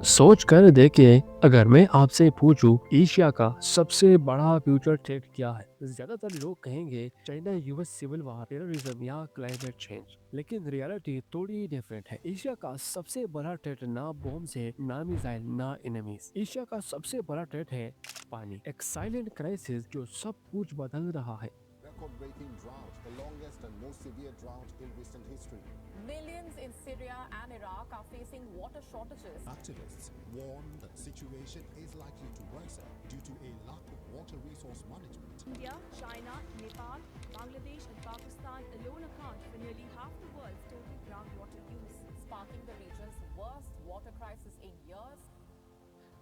सोच कर देखिए, अगर मैं आपसे पूछूं एशिया का सबसे बड़ा फ्यूचर थ्रेट क्या है। ज्यादातर लोग कहेंगे China, US civil war, terrorism या क्लाइमेट चेंज। लेकिन रियलिटी थोड़ी डिफरेंट है। एशिया का सबसे बड़ा थ्रेट ना बॉम्ब है, ना मिसाइल, ना एनिमीज। एशिया का सबसे बड़ा थ्रेट है पानी, एक साइलेंट क्राइसिस जो सब कुछ बदल रहा है। Record-breaking drought, the longest and most severe drought in recent history. Millions in Syria and Iraq are facing water shortages. Activists warn that the situation is likely to worsen due to a lack of water resource management. India, China, Nepal, Bangladesh and Pakistan alone account for nearly half the world's total groundwater use. Sparking the region's worst water crisis in years.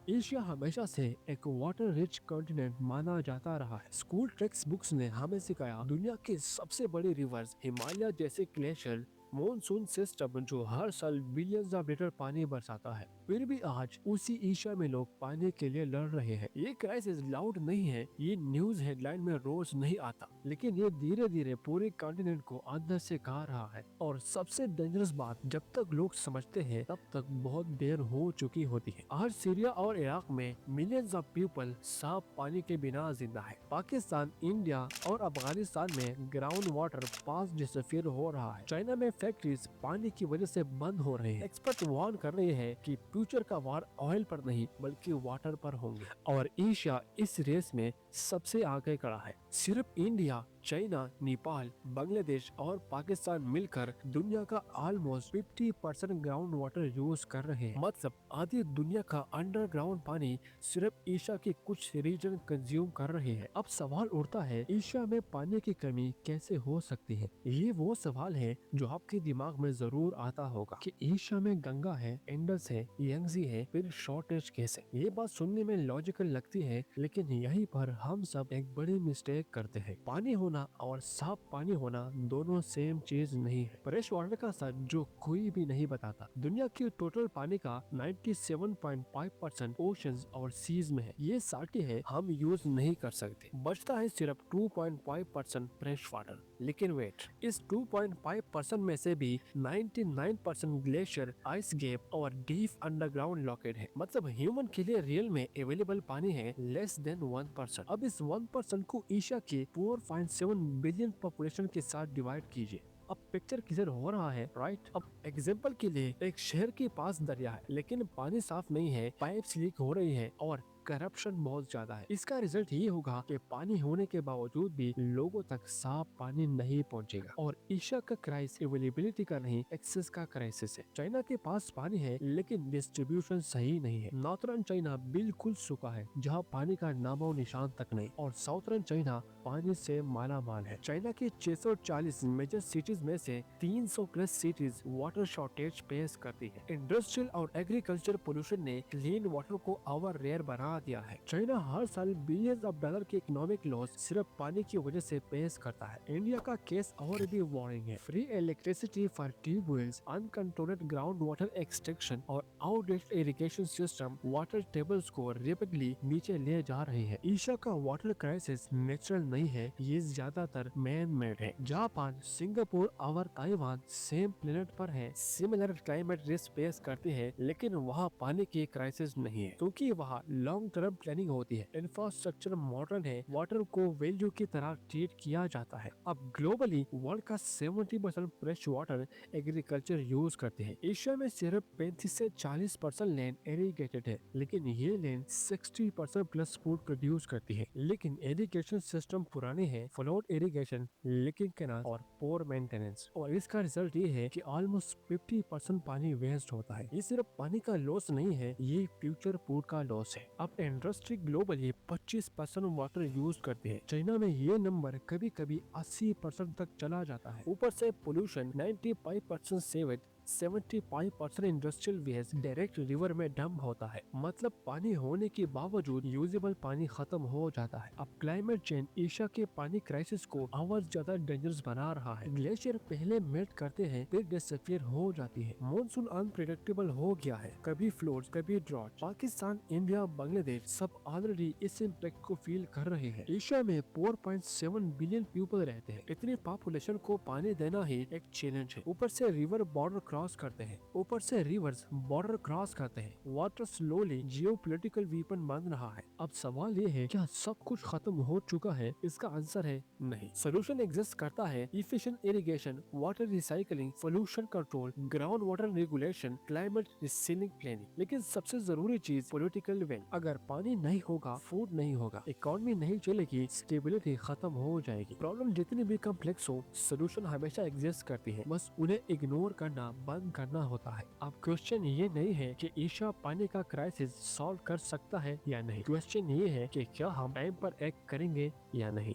Asia हमेशा से एक water rich continent माना जाता रहा है। School text books ने हमें सिखाया दुनिया के सबसे बड़े रिवर्स, हिमालय जैसे ग्लेशियर, मॉनसून सिस्टम जो हर साल बिलियंस ऑफ लीटर पानी बरसाता है। फिर भी आज उसी एशिया में लोग पानी के लिए लड़ रहे हैं। ये क्राइसिस लाउड नहीं है, ये न्यूज हेडलाइन में रोज नहीं आता, लेकिन ये धीरे धीरे पूरे कॉन्टिनेंट को अंदर से खा रहा है। और सबसे डेंजरस बात, जब तक लोग समझते हैं तब तक बहुत देर हो चुकी होती है। आज सीरिया और इराक में मिलियंस ऑफ पीपल साफ पानी के बिना जिंदा है। पाकिस्तान, इंडिया और अफगानिस्तान में ग्राउंड वाटर पास डिसअपियर हो रहा है। चाइना में फैक्ट्रीज पानी की वजह से बंद हो रहे हैं। एक्सपर्ट वार्न कर रहे हैं कि फ्यूचर का वार ऑयल पर नहीं बल्कि वाटर पर होंगे। और एशिया इस रेस में सबसे आगे खड़ा है। सिर्फ इंडिया, चाइना, नेपाल, बांग्लादेश और पाकिस्तान मिलकर दुनिया का ऑलमोस्ट 50% ग्राउंड वाटर यूज कर रहे हैं। मतलब आधी दुनिया का अंडरग्राउंड पानी सिर्फ एशिया के कुछ रीजन कंज्यूम कर रहे हैं। अब सवाल उठता है, एशिया में पानी की कमी कैसे हो सकती है। ये वो सवाल है जो आपके दिमाग में जरूर आता होगा कि एशिया में गंगा है, इंडस है, यंगजी है, फिर शॉर्टेज कैसे। ये बात सुनने में लॉजिकल लगती है, लेकिन यहीं पर हम सब एक बड़ी मिस्टेक करते हैं। पानी होना और साफ पानी होना दोनों सेम चीज नहीं है। फ्रेश वाटर का सच जो कोई भी नहीं बताता, दुनिया के टोटल पानी का 97.5% ओशंस और सीज में है। ये साटी है, हम यूज नहीं कर सकते। बचता है सिर्फ 2.5% फ्रेश वाटर। लेकिन वेट, इस 2.5% में से भी 99% ग्लेशियर, आइस गैप और डीप अंडरग्राउंड लॉकेट है। मतलब ह्यूमन के लिए रियल में अवेलेबल पानी है लेस देन 1%। अब इस 1% को एशिया के 4.7 बिलियन पॉपुलेशन के साथ डिवाइड कीजिए। अब पिक्चर क्लियर हो रहा है, राइट। अब एग्जाम्पल के लिए, एक शहर के पास दरिया है लेकिन पानी साफ नहीं है, पाइप्स लीक हो रही है और करप्शन बहुत ज्यादा है। इसका रिजल्ट ये होगा कि पानी होने के बावजूद भी लोगों तक साफ पानी नहीं पहुंचेगा। और एशिया का क्राइसिस अवेलेबिलिटी का नहीं, एक्सेस का क्राइसिस है। चाइना के पास पानी है लेकिन डिस्ट्रीब्यूशन सही नहीं है। नॉर्थर्न चाइना बिल्कुल सूखा है, जहाँ पानी का नामो निशान तक नहीं, और साउथर्न चाइना पानी से माला माल है। चाइना की 640 मेजर सिटीज में से 300 plus cities water shortage face करती है। इंडस्ट्रियल और एग्रीकल्चर पोल्यूशन ने क्लीन वाटर को और रेयर बना दिया है। चाइना हर साल बिलियंस ऑफ डॉलर के इकोनॉमिक लॉस सिर्फ पानी की वजह से फेस करता है। इंडिया का केस और भी वार्निंग है। Free electricity for tubewells, uncontrolled ground water extraction और outdated irrigation system water tables को रैपिडली नीचे ले जा रही है। एशिया का वाटर क्राइसिस नेचुरल नहीं है, ये ज्यादातर मैन मेड है। जापान, सिंगापुर और ताइवान सेम प्लेनेट पर है, सिमिलर क्लाइमेट रिस्क फेस करते हैं, लेकिन वहाँ पानी की क्राइसिस नहीं है क्योंकि वहाँ लॉन्ग टर्म प्लानिंग होती है। इंफ्रास्ट्रक्चर मॉडर्न है, वाटर को वैल्यू की तरह ट्रीट किया जाता है। अब ग्लोबली वर्ल्ड का 70% फ्रेश वाटर एग्रीकल्चर यूज करते हैं। एशिया में सिर्फ 35 से 40% लैंड इरिगेटेड है, लेकिन ये लैंड 60% प्लस फूड प्रोड्यूस करती है। लेकिन इरिगेशन सिस्टम पुराने हैं, फ्लोड इरिगेशन, लीकिंग कैनाल और पोर मेंटेनेंस। और इसका रिजल्ट ये है कि ऑलमोस्ट 50% पानी वेस्ट होता है। ये सिर्फ पानी का लॉस नहीं है, ये फ्यूचर फूड का लॉस है। अब इंडस्ट्री ग्लोबली 25% वाटर यूज करती है। चाइना में ये नंबर कभी कभी 80% तक चला जाता है। ऊपर से pollution, 95% sewage, 75% industrial waste direct river में डंप होता है। मतलब पानी होने के बावजूद यूजेबल पानी खत्म हो जाता है। अब क्लाइमेट चेंज एशिया के पानी क्राइसिस को और ज्यादा डेंजरस बना रहा है। ग्लेशियर पहले मेल्ट करते हैं फिर डिसअपियर हो जाती है। मॉनसून अनप्रेडिक्टेबल हो गया है, कभी फ्लोड्स कभी ड्रॉट। पाकिस्तान, इंडिया, बांग्लादेश सब ऑलरेडी इस इम्पैक्ट को फील कर रहे हैं। एशिया में 4.7 बिलियन पीपल रहते हैं। इतनी पॉपुलेशन को पानी देना ही एक चैलेंज है। ऊपर से रिवर बॉर्डर क्रॉस क्रॉस करते हैं, ऊपर से रिवर्स बॉर्डर क्रॉस करते हैं, वाटर स्लोली जियोपॉलिटिकल वीपन बन रहा है। अब सवाल ये है, क्या सब कुछ खत्म हो चुका है? इसका आंसर है नहीं। सोल्यूशन एग्जिस्ट करता है, efficient irrigation, water recycling, pollution control, ground water regulation, climate reselling planning. लेकिन सबसे जरूरी चीज पॉलिटिकल विल। अगर पानी नहीं होगा, फूड नहीं होगा, इकोनॉमी नहीं चलेगी, स्टेबिलिटी खत्म हो जाएगी। प्रॉब्लम जितनी भी कम्प्लेक्स हो, सोल्यूशन हमेशा एग्जिस्ट करती है, बस उन्हें इग्नोर करना बंद करना होता है। अब क्वेश्चन ये नहीं है कि एशिया पानी का क्राइसिस सॉल्व कर सकता है या नहीं, क्वेश्चन ये है कि क्या हम टाइम पर एक्ट करेंगे या नहीं।